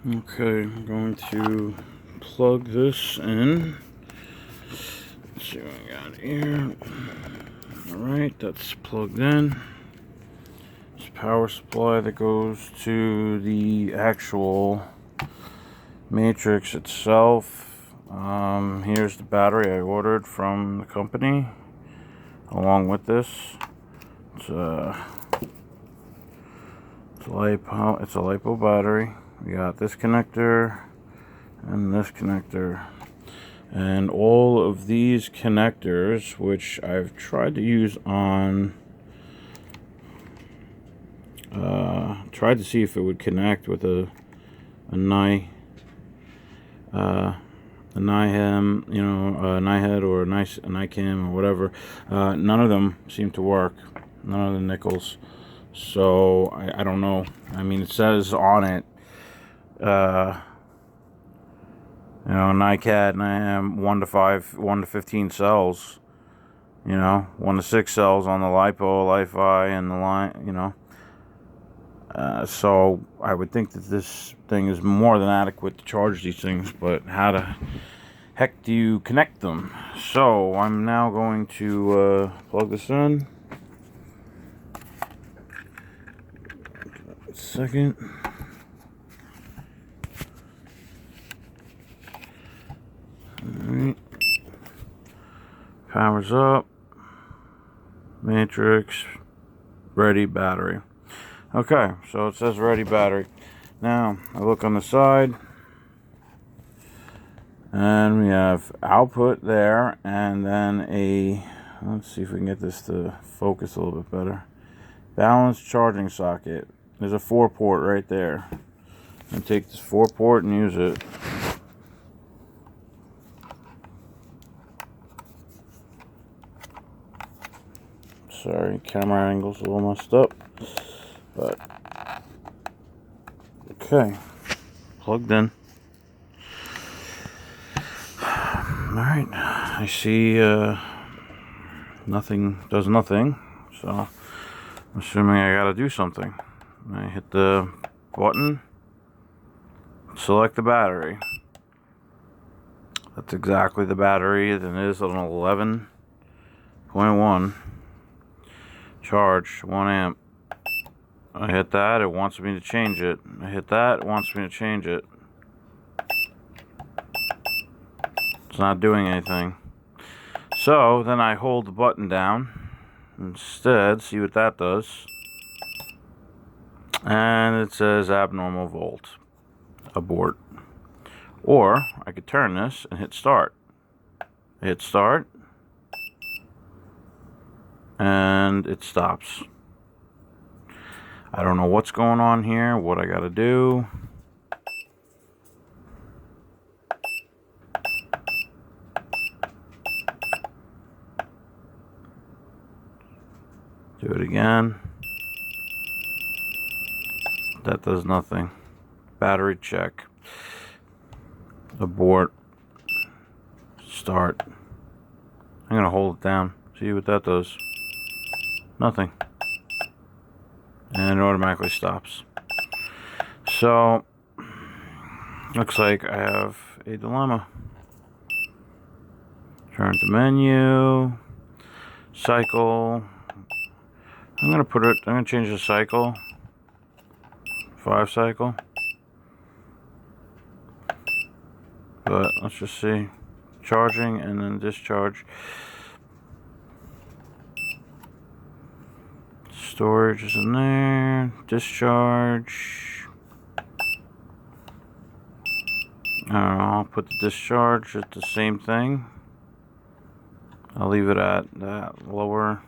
Okay, I'm going to plug this in. Let's see what I got here. Alright, that's plugged in. It's power supply that goes to the actual matrix itself. Here's the battery I ordered from the company along with this. It's a LiPo battery. We got this connector and this connector, and all of these connectors, which I've tried to use on tried to see if it would connect with a NiHem, a NiHead or a NiCam or whatever. None of them seem to work. None of the nickels. So I don't know. I mean, it says on it, NiCad, NiHem, 1 to 15 cells. 1 to 6 cells on the LiPo, Li-Fi, and the line. So I would think that this thing is more than adequate to charge these things, but how the heck do you connect them? So I'm now going to plug this in. Second. Alright. Powers up. Matrix. Ready battery. Okay, so it says ready battery. Now I look on the side, and we have output there, and then let's see if we can get this to focus a little bit better. Balanced charging socket. There's a 4-port right there. And take this 4-port and use it. Sorry, camera angle's a little messed up. But okay, plugged in. Alright, I see nothing does nothing, so I'm assuming I gotta do something. I hit the button, select the battery. That's exactly the battery. It is an 11.1 charge, 1 amp. I hit that, it wants me to change it. I hit that, it wants me to change it. It's not doing anything. So then I hold the button down instead, see what that does. And it says abnormal volt. Abort. Or I could turn this and hit start. Hit start. And it stops. I don't know what's going on here, what I gotta do. Do it again. That does nothing. Battery check. Abort. Start. I'm gonna hold it down. See what that does. Nothing. And it automatically stops. So, looks like I have a dilemma. Turn to menu. Cycle. I'm gonna change the cycle. 5 cycle. But let's just see. Charging and then discharge. Storage is in there. Discharge. I don't know, I'll put the discharge at the same thing. I'll leave it at that lower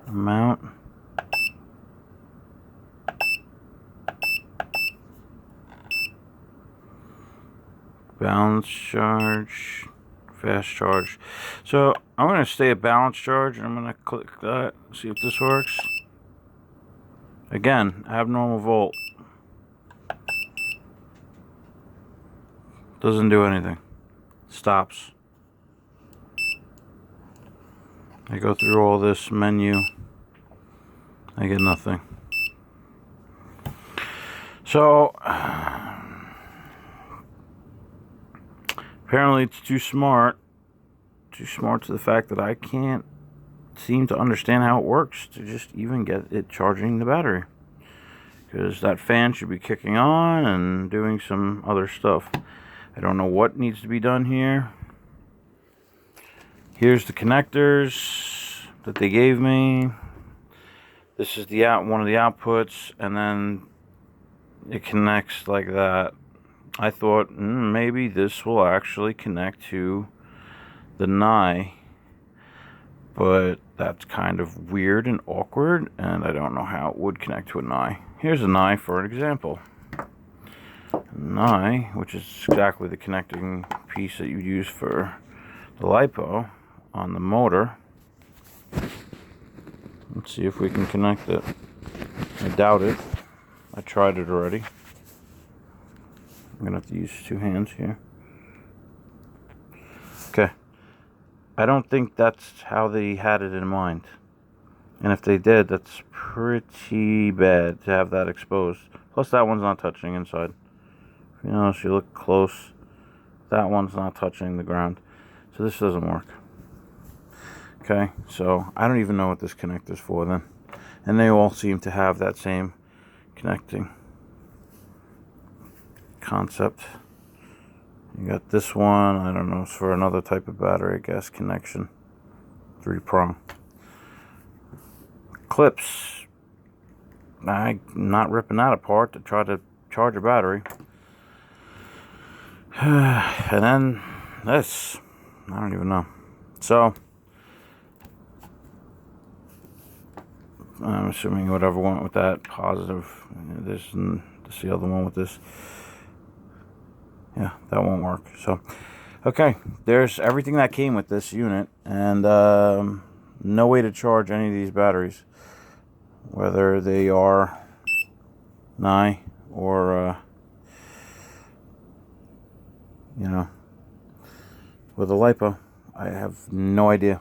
amount. Balance charge. Fast charge. So I'm going to stay at balance charge, and I'm going to click that, see if this works. Again, abnormal volt. Doesn't do anything. Stops. I go through all this menu. I get nothing. So apparently it's too smart to the fact that I can't seem to understand how it works to just even get it charging the battery, because that fan should be kicking on and doing some other stuff. I don't know what needs to be done here. Here's the connectors that they gave me. This is the one of the outputs, and then it connects like that. I thought maybe this will actually connect to the Nye, but that's kind of weird and awkward, and I don't know how it would connect to a Nye. Here's a Nye for an example. Nye, which is exactly the connecting piece that you use for the LiPo on the motor. Let's see if we can connect it. I doubt it. I tried it already. I'm gonna have to use 2 hands here. Okay. I don't think that's how they had it in mind. And if they did, that's pretty bad to have that exposed. Plus that one's not touching inside. You know, if you look close, that one's not touching the ground. So this doesn't work. Okay, so I don't even know what this connector's for then. And they all seem to have that same connecting concept. You got this one, I don't know, it's for another type of battery, I guess, connection. 3-prong. Clips. I'm not ripping that apart to try to charge a battery. And then this. I don't even know. So I'm assuming whatever went with that positive, this and this, the other one with this, yeah, that won't work. So okay, there's everything that came with this unit, and no way to charge any of these batteries, whether they are Nye or you know, with a LiPo. I have no idea.